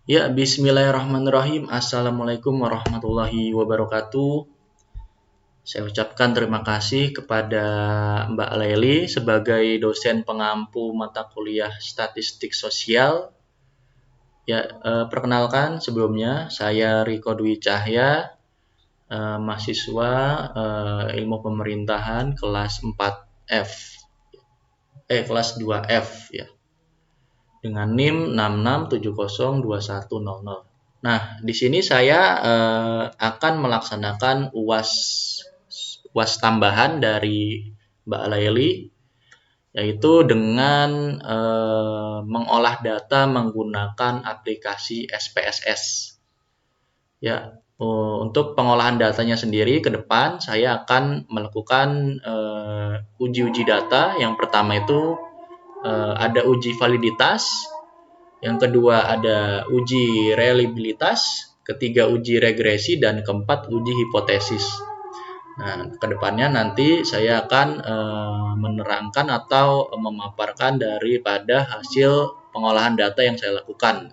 Ya, bismillahirrahmanirrahim. Assalamualaikum warahmatullahi wabarakatuh. Saya ucapkan terima kasih kepada Mbak Leli sebagai dosen pengampu mata kuliah Statistik Sosial. Ya, perkenalkan sebelumnya saya Riko Dwi Cahya, mahasiswa Ilmu Pemerintahan kelas 4F. Kelas 2F ya. Dengan NIM 66702100. Nah, di sini saya akan melaksanakan UAS tambahan dari Mbak Laili, yaitu dengan mengolah data menggunakan aplikasi SPSS. Ya, untuk pengolahan datanya sendiri ke depan saya akan melakukan uji-uji data. Yang pertama itu ada uji validitas, yang kedua ada uji reliabilitas, ketiga uji regresi, dan keempat uji hipotesis. Nah, kedepannya nanti saya akan menerangkan atau memaparkan daripada hasil pengolahan data yang saya lakukan.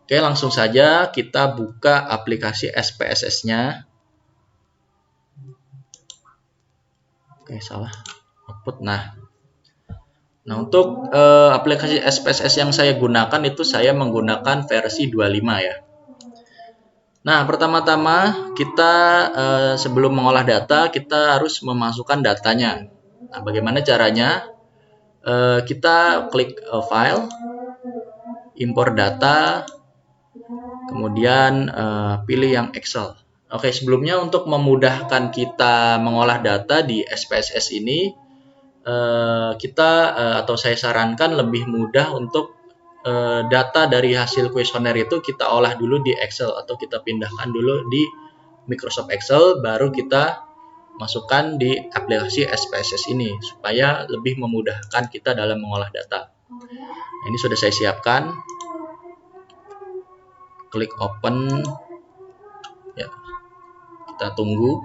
Oke, langsung saja kita buka aplikasi SPSS-nya. Oke, salah output. Nah, untuk aplikasi SPSS yang saya gunakan itu saya menggunakan versi 25 ya. Nah, pertama-tama kita sebelum mengolah data, kita harus memasukkan datanya. Nah, bagaimana caranya? Kita klik file, impor data, kemudian pilih yang Excel. Oke, sebelumnya untuk memudahkan kita mengolah data di SPSS ini, kita atau saya sarankan lebih mudah untuk data dari hasil kuesioner itu kita olah dulu di Excel atau kita pindahkan dulu di Microsoft Excel, baru kita masukkan di aplikasi SPSS ini supaya lebih memudahkan kita dalam mengolah data. Nah, ini sudah saya siapkan. Klik open. Ya, kita tunggu.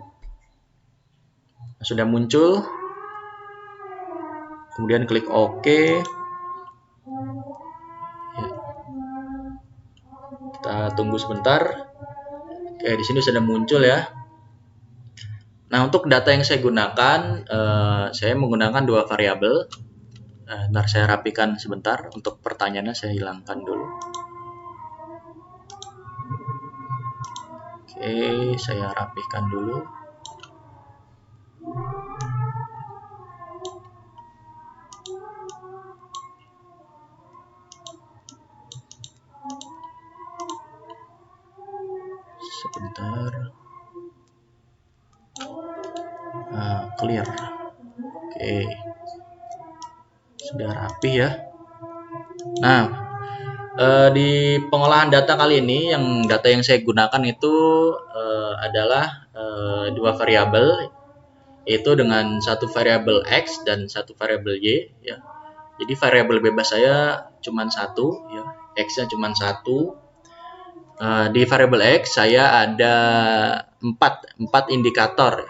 Sudah muncul. Kemudian klik OK. Ya. Kita tunggu sebentar. Oke, di sini sudah muncul ya. Nah, untuk data yang saya gunakan, saya menggunakan dua variabel. Ntar saya rapikan sebentar. Untuk pertanyaannya saya hilangkan dulu. Oke, saya rapikan dulu. Sebentar. Clear. Oke. Sudah rapi ya. Nah, di pengolahan data kali ini, data yang saya gunakan itu adalah dua variabel, yaitu dengan satu variabel X dan satu variabel Y ya. Jadi variabel bebas saya cuma satu ya, X-nya cuma satu. Di variabel X saya ada 4 indikator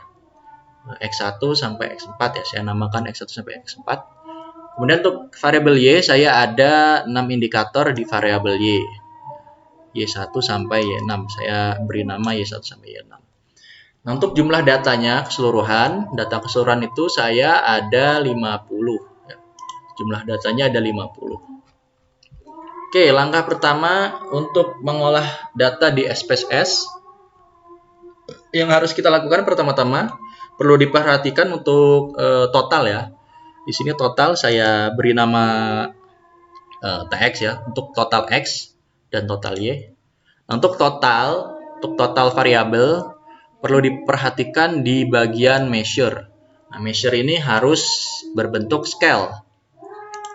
X1 sampai X4 ya, saya namakan X1 sampai X4. Kemudian untuk variabel Y saya ada 6 indikator di variabel Y. Y1 sampai Y6. Saya beri nama Y1 sampai Y6. Nah, untuk jumlah datanya keseluruhan, data keseluruhan itu saya ada 50 ya. Jumlah datanya ada 50. Oke, langkah pertama untuk mengolah data di SPSS yang harus kita lakukan pertama-tama perlu diperhatikan untuk total ya. Di sini total saya beri nama TX ya, untuk total X dan total Y. Nah, untuk total variabel perlu diperhatikan di bagian measure. Nah, measure ini harus berbentuk scale.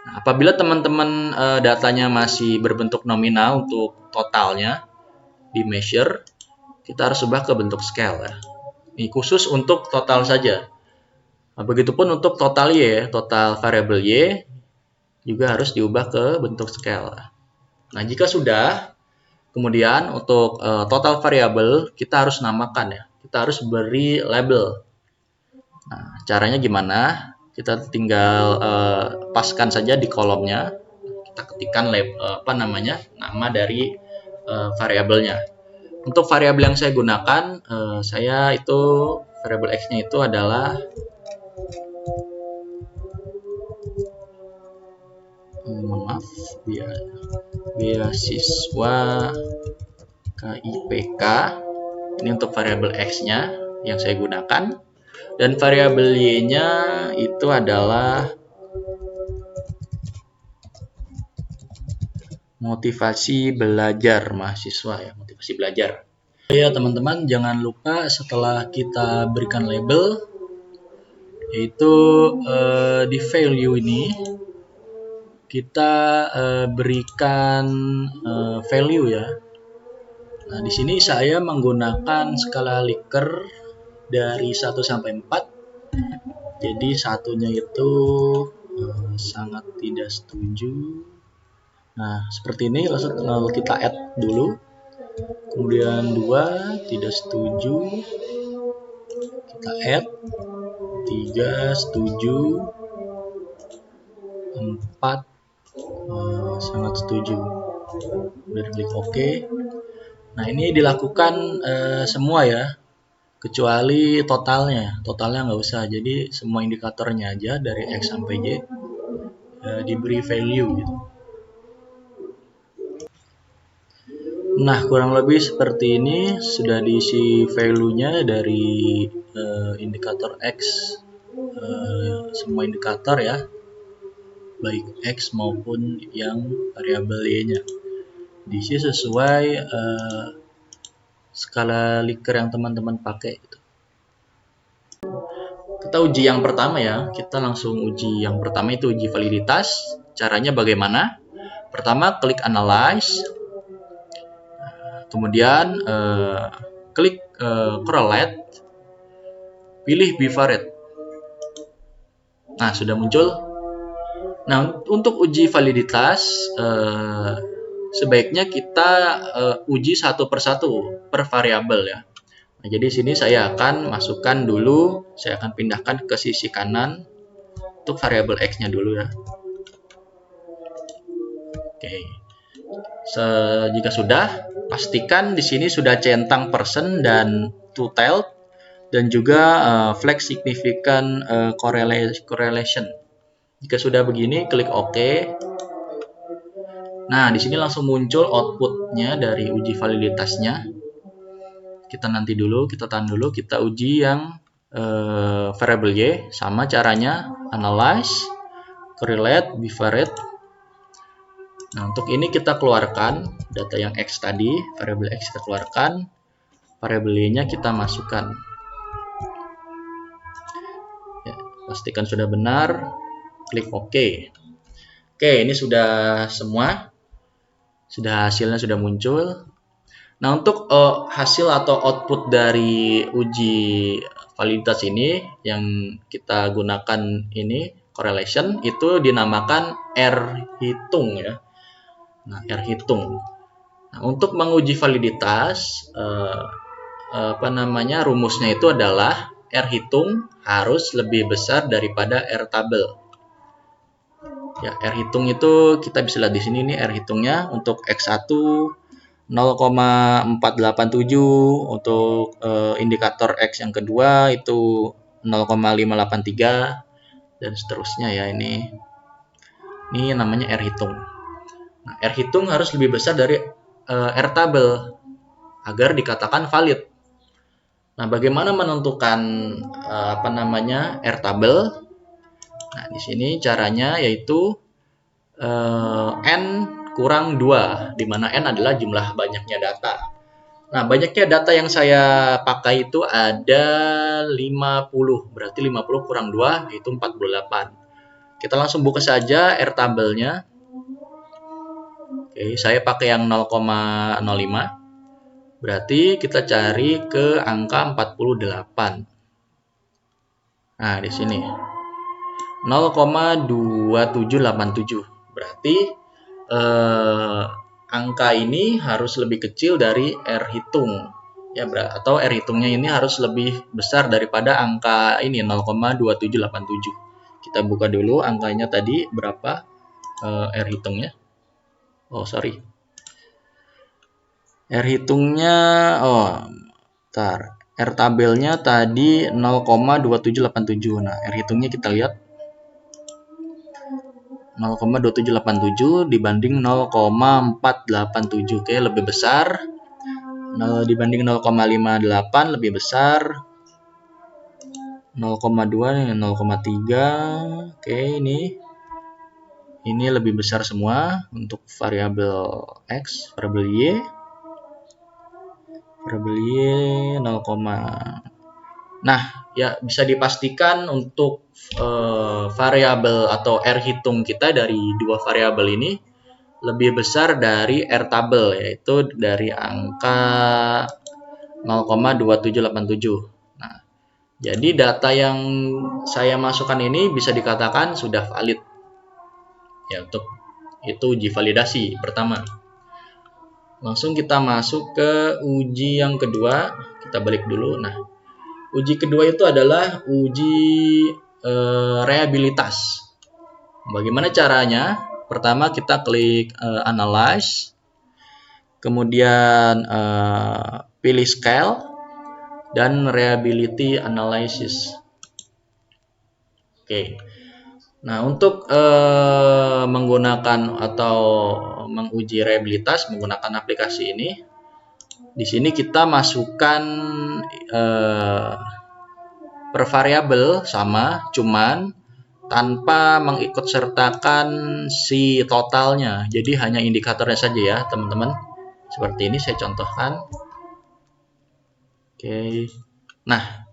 Nah, apabila teman-teman datanya masih berbentuk nominal untuk totalnya di measure, kita harus ubah ke bentuk scale ya. Ini khusus untuk total saja. Nah, begitupun untuk total Y, total variabel Y juga harus diubah ke bentuk scale. Nah, jika sudah, kemudian untuk total variabel kita harus namakan ya. Kita harus beri label. Nah, caranya gimana? Kita tinggal paskan saja di kolomnya. kita ketikkan nama dari variabelnya. Untuk variabel yang saya gunakan, variabel x-nya itu adalah beasiswa KIPK. Ini untuk variabel x-nya yang saya gunakan, dan variabel y-nya itu adalah motivasi belajar mahasiswa, ya, motivasi belajar. Ya teman-teman, jangan lupa setelah kita berikan label, yaitu di value ini kita berikan value, ya. Nah, di sini saya menggunakan skala Likert dari 1 sampai 4. Jadi satunya itu sangat tidak setuju. Nah, seperti ini lalu kita add dulu. Kemudian 2 tidak setuju. Kita add. 3 setuju. 4 sangat setuju. Kemudian klik OK. Nah, ini dilakukan semua, ya, kecuali totalnya nggak usah. Jadi semua indikatornya aja dari X sampai Y diberi value gitu. Nah, kurang lebih seperti ini sudah diisi value-nya dari indikator X, semua indikator, ya, baik X maupun yang variabel Y-nya. Diisi sesuai skala Likert yang teman-teman pakai gitu. Kita uji yang pertama, ya. Kita langsung uji yang pertama, itu uji validitas. Caranya bagaimana? Pertama, klik analyze. Kemudian klik correlate. Pilih bivariate. Nah, sudah muncul. Nah, untuk uji validitas sebaiknya kita uji satu persatu per variabel, ya. Nah, jadi sini saya akan masukkan dulu, saya akan pindahkan ke sisi kanan untuk variabel x-nya dulu, ya. Oke. Jika sudah, pastikan di sini sudah centang persen dan two-tailed, dan juga flag significant correlation. Jika sudah begini, klik OK. Nah, di sini langsung muncul outputnya dari uji validitasnya. Kita nanti dulu, kita tahan dulu, kita uji yang variabel Y. Sama caranya, analyze, correlate, bivariate. Nah, untuk ini kita keluarkan data yang X tadi, variabel X kita keluarkan, variabel Y-nya kita masukkan. Ya, pastikan sudah benar, klik OK. Oke, ini sudah semua. Hasilnya sudah muncul. Nah, untuk hasil atau output dari uji validitas ini yang kita gunakan ini, correlation, itu dinamakan R hitung, ya. Nah, R hitung. Nah, untuk menguji validitas, rumusnya itu adalah R hitung harus lebih besar daripada R tabel. Ya, R hitung itu kita bisa lihat di sini, nih R hitungnya untuk X1 0,487, untuk indikator X yang kedua itu 0,583, dan seterusnya, ya. Ini namanya R hitung. Nah, R hitung harus lebih besar dari R tabel agar dikatakan valid. Nah, bagaimana menentukan R tabel? Nah, di sini caranya yaitu N kurang 2, di mana N adalah jumlah banyaknya data. Nah, banyaknya data yang saya pakai itu ada 50, berarti 50 kurang 2 yaitu 48. Kita langsung buka saja R tabelnya. Oke, saya pakai yang 0,05. Berarti kita cari ke angka 48. Nah, di sini 0,2787. Berarti angka ini harus lebih kecil dari R hitung, ya, atau R hitungnya ini harus lebih besar daripada angka ini 0,2787. Kita buka dulu angkanya tadi berapa R hitungnya. Oh, sorry. R hitungnya, R tabelnya tadi 0,2787. Nah, R hitungnya kita lihat 0,2787 dibanding 0,487. Oke, lebih besar. Dibanding 0,58 lebih besar. 0,2 dengan 0,3. Oke, ini lebih besar semua untuk variabel X, variabel Y. Variabel Y 0, nah, ya bisa dipastikan untuk variabel atau R hitung kita dari dua variabel ini lebih besar dari R tabel, yaitu dari angka 0,2787. Nah, jadi data yang saya masukkan ini bisa dikatakan sudah valid. Ya, untuk itu uji validasi pertama. Langsung kita masuk ke uji yang kedua. Kita balik dulu. Nah, uji kedua itu adalah uji reabilitas. Bagaimana caranya? Pertama kita klik analyze, kemudian pilih scale dan reliability analysis. Oke. Nah, untuk menggunakan atau menguji reliabilitas menggunakan aplikasi ini, di sini kita masukkan per variabel sama, cuman tanpa mengikut sertakan si totalnya. Jadi hanya indikatornya saja ya, teman-teman. Seperti ini saya contohkan. Oke. Nah,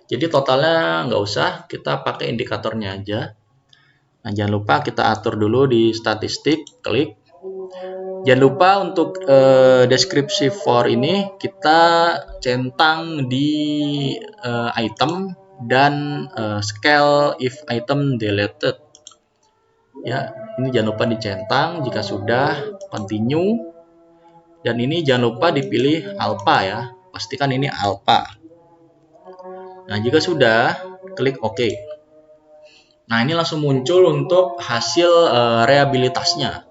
jadi totalnya nggak usah, kita pakai indikatornya aja. Nah, jangan lupa kita atur dulu di statistik, klik. Jangan lupa untuk deskripsi for ini kita centang di item dan scale if item deleted. Ya, ini jangan lupa dicentang. Jika sudah, continue. Dan ini jangan lupa dipilih alpha ya. Pastikan ini alpha. Nah, jika sudah, klik OK. Nah, ini langsung muncul untuk hasil reliabilitasnya.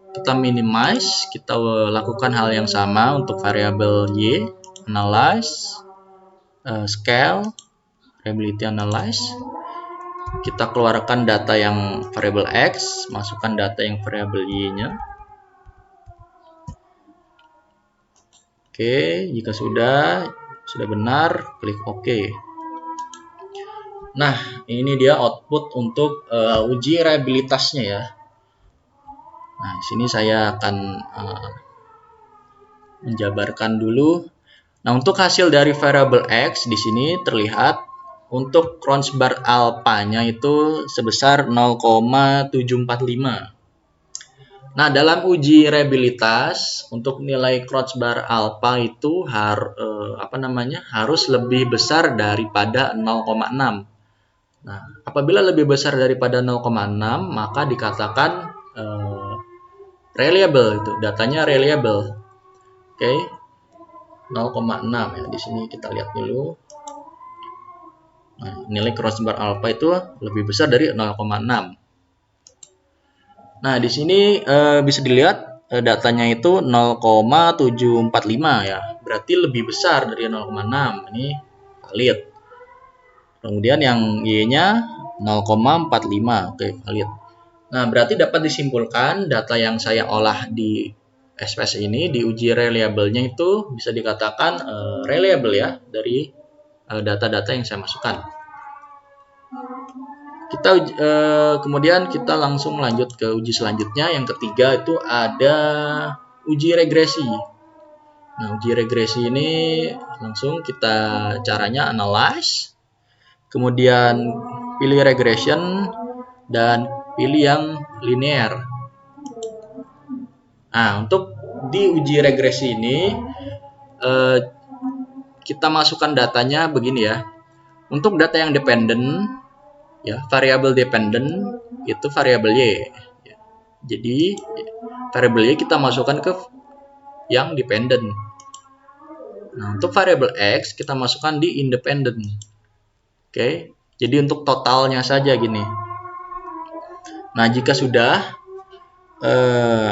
Kita minimize, kita lakukan hal yang sama untuk variabel Y, analyze, scale, reliability analyze. Kita keluarkan data yang variabel X, masukkan data yang variabel Y-nya. Oke, jika sudah benar, klik OK. Nah, ini dia output untuk uji reliabilitasnya ya. Nah, di sini saya akan menjabarkan dulu. Nah, untuk hasil dari variabel X di sini terlihat untuk Kronsberg alpha-nya itu sebesar 0,745. Nah, dalam uji reliabilitas untuk nilai Kronsberg alpha itu harus lebih besar daripada 0,6. Nah, apabila lebih besar daripada 0,6, maka dikatakan reliable, itu datanya reliable. Oke. 0,6 ya. Di sini kita lihat dulu. Nah, nilai Kronsberg alpha itu lebih besar dari 0,6. Nah, di sini bisa dilihat datanya itu 0,745 ya. Berarti lebih besar dari 0,6. Ini valid. Kemudian yang Y-nya 0,45. Oke, valid. Nah, berarti dapat disimpulkan data yang saya olah di SPS ini di uji reliable-nya itu bisa dikatakan reliable ya dari data-data yang saya masukkan. Kemudian kita langsung lanjut ke uji selanjutnya. Yang ketiga itu ada uji regresi. Nah, uji regresi ini langsung kita caranya analyze, kemudian pilih regression dan pilih yang linear. Nah, untuk di uji regresi ini kita masukkan datanya begini ya. Untuk data yang dependent ya, variabel dependent itu variabel Y. Jadi variabel Y kita masukkan ke yang dependent. Nah, untuk variabel X kita masukkan di independent. Oke. Jadi untuk totalnya saja gini. Nah, jika sudah,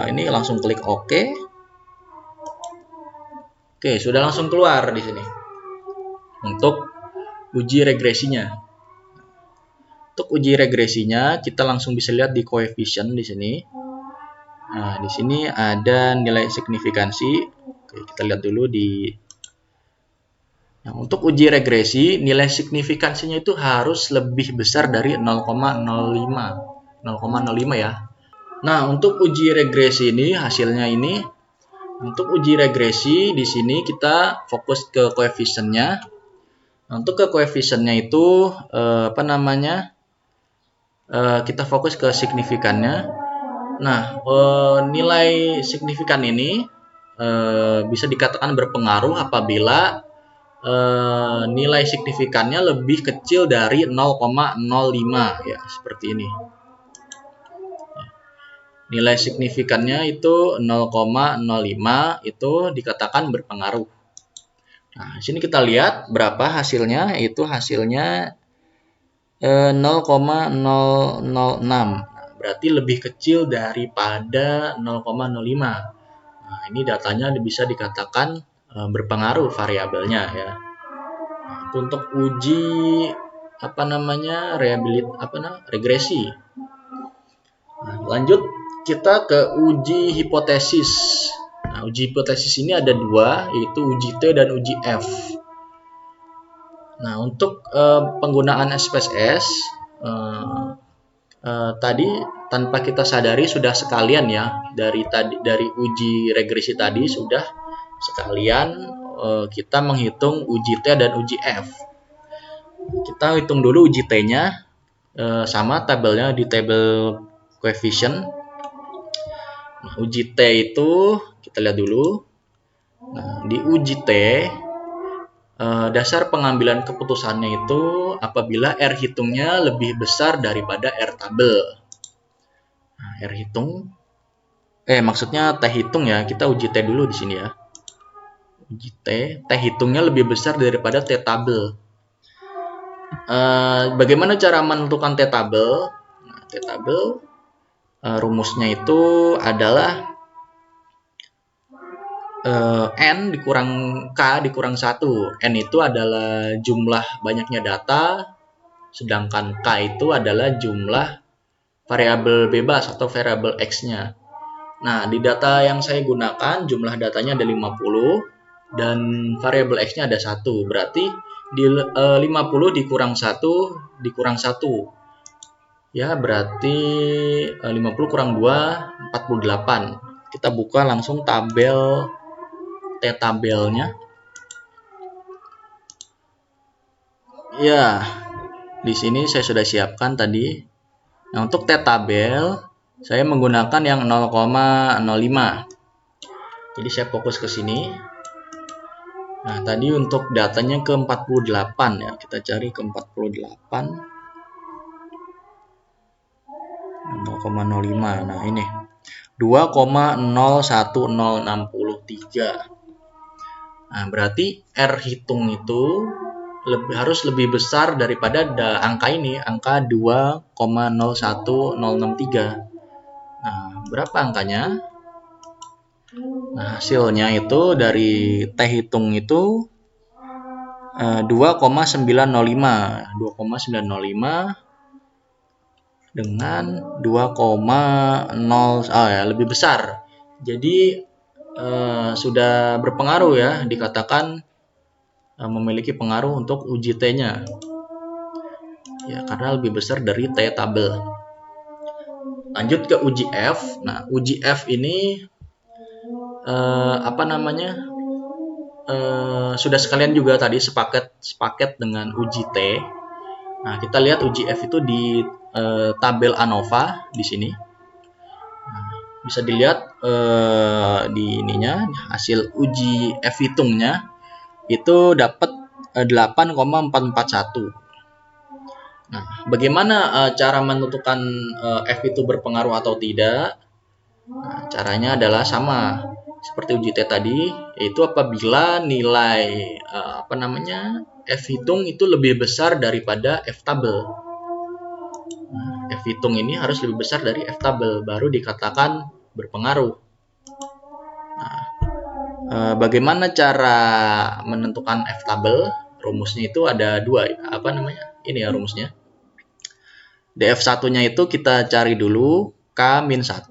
Ini langsung klik OK. Oke, sudah langsung keluar di sini untuk uji regresinya. Untuk uji regresinya, kita langsung bisa lihat di coefficient di sini. Nah, di sini ada nilai signifikansi. Oke, kita lihat dulu di. Nah, untuk uji regresi, nilai signifikansinya itu harus lebih besar dari 0,05. 0,05 ya. Nah, untuk uji regresi ini hasilnya ini. Untuk uji regresi di sini kita fokus ke koefisiennya. Untuk ke koefisiennya itu kita fokus ke signifikannya. Nah, nilai signifikan ini bisa dikatakan berpengaruh apabila nilai signifikannya lebih kecil dari 0,05 ya, seperti ini. Nilai signifikannya itu 0,05 itu dikatakan berpengaruh. Nah, di sini kita lihat berapa hasilnya, yaitu hasilnya 0,006. Berarti lebih kecil daripada 0,05. Nah, ini datanya bisa dikatakan berpengaruh variabelnya ya. Nah, itu untuk uji regresi. Nah, lanjut kita ke uji hipotesis. Nah, uji hipotesis ini ada dua, yaitu uji T dan uji F. Nah, untuk penggunaan SPSS tadi tanpa kita sadari sudah sekalian ya, dari uji regresi tadi sudah sekalian kita menghitung uji T dan uji F. Kita hitung dulu uji T-nya, sama tabelnya di tabel coefficient. Nah, uji T itu kita lihat dulu. Nah, di uji T dasar pengambilan keputusannya itu apabila R hitungnya lebih besar daripada R tabel. Nah, R hitung, maksudnya T hitung ya, kita uji T dulu di sini ya. Uji T hitungnya lebih besar daripada T tabel. Bagaimana cara menentukan T tabel? Nah, T tabel rumusnya itu adalah N dikurang K dikurang 1. N itu adalah jumlah banyaknya data, sedangkan K itu adalah jumlah variabel bebas atau variabel X-nya. Nah, di data yang saya gunakan jumlah datanya ada 50 dan variabel X-nya ada 1. Berarti di 50 dikurang 1 dikurang 1. Ya, berarti 50 kurang 2, 48. Kita buka langsung tabel T tabelnya. Ya, di sini saya sudah siapkan tadi. Nah, untuk T tabel saya menggunakan yang 0,05. Jadi saya fokus ke sini. Nah, tadi untuk datanya ke 48 ya. Kita cari ke 48. 0,05. Nah, ini 2,01063. Nah, berarti R hitung itu harus lebih besar daripada angka ini, angka 2,01063. Nah, berapa angkanya? Nah, hasilnya itu dari T hitung itu 2,905. 2,905 dengan 2,0 ya, lebih besar. Jadi sudah berpengaruh ya, dikatakan memiliki pengaruh untuk uji T-nya. Ya, karena lebih besar dari T tabel. Lanjut ke uji F. Nah, uji F ini sudah sekalian juga tadi sepaket dengan uji T. Nah, kita lihat uji F itu di tabel ANOVA di sini. Nah, bisa dilihat di ininya hasil uji F hitungnya itu dapat 8,441. Nah, bagaimana cara menentukan F itu berpengaruh atau tidak? Nah, caranya adalah sama seperti uji T tadi, yaitu apabila nilai F hitung itu lebih besar daripada F tabel. Nah, F hitung ini harus lebih besar dari F tabel, baru dikatakan berpengaruh. Nah, bagaimana cara menentukan F-tabel? Rumusnya itu ada dua, ini ya rumusnya. DF1-nya itu kita cari dulu K-1,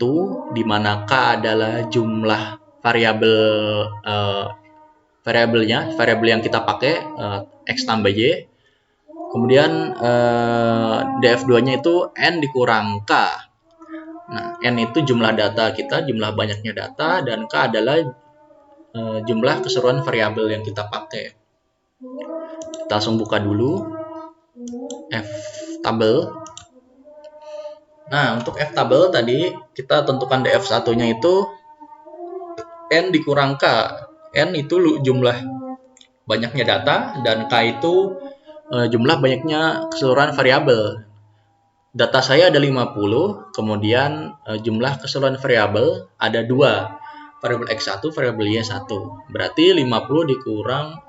di mana K adalah jumlah variabel yang kita pakai, X tambah Y. Kemudian DF2-nya itu N dikurang K. Nah, N itu jumlah data kita, jumlah banyaknya data, dan K adalah jumlah keseluruhan variabel yang kita pakai. Kita langsung buka dulu F-tabel. Nah, untuk F-tabel tadi kita tentukan DF1-nya itu N dikurang K. N itu jumlah banyaknya data, dan K itu jumlah banyaknya keseluruhan variabel. Data saya ada 50, kemudian jumlah keseluruhan variabel ada 2. Variabel X1, variabel Y1. Berarti 50 dikurang,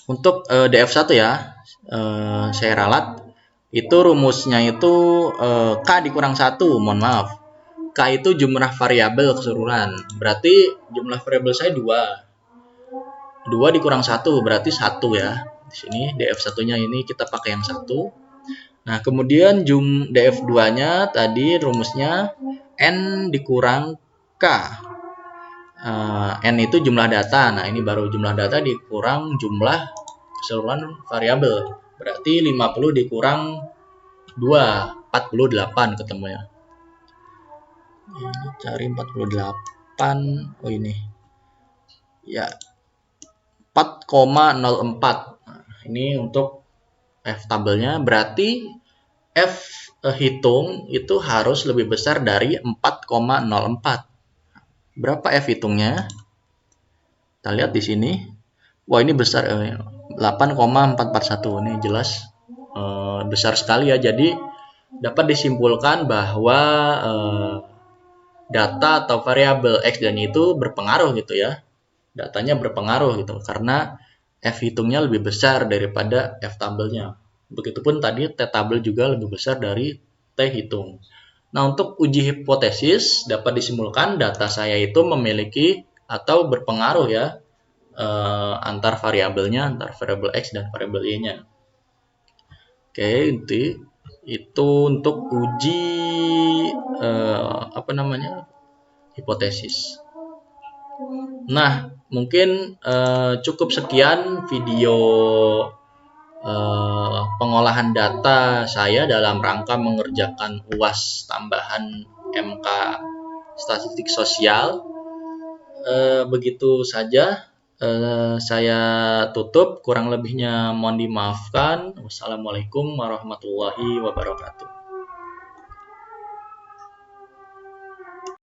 untuk DF1 ya, saya ralat. Itu rumusnya itu K dikurang 1, mohon maaf. K itu jumlah variabel keseluruhan. Berarti jumlah variabel saya 2. 2 dikurang 1 berarti 1 ya. Di sini DF1-nya ini kita pakai yang 1. Nah, kemudian DF2-nya tadi rumusnya N dikurang K. N itu jumlah data. Nah, ini baru jumlah data dikurang jumlah keseluruhan variabel. Berarti 50 dikurang 2, 48 ketemunya. Ini cari 48. Oh, ini. Ya. 4,04. Nah, ini untuk F-tabelnya. Berarti F hitung itu harus lebih besar dari 4,04. Berapa F hitungnya? Kita lihat di sini. Wah, ini besar, 8,441. Ini jelas besar sekali ya. Jadi dapat disimpulkan bahwa data atau variabel X dan Y itu berpengaruh gitu ya. Datanya berpengaruh gitu karena F hitungnya lebih besar daripada F tabelnya. Begitupun tadi T tabel juga lebih besar dari T hitung. Nah, untuk uji hipotesis dapat disimpulkan data saya itu memiliki atau berpengaruh ya antar variabelnya, antar variabel X dan variabel Y-nya. Oke, itu untuk uji hipotesis. Nah, mungkin cukup sekian video pengolahan data saya dalam rangka mengerjakan UAS tambahan MK Statistik Sosial. Begitu saja. Saya tutup, kurang lebihnya mohon dimaafkan. Wassalamualaikum warahmatullahi wabarakatuh.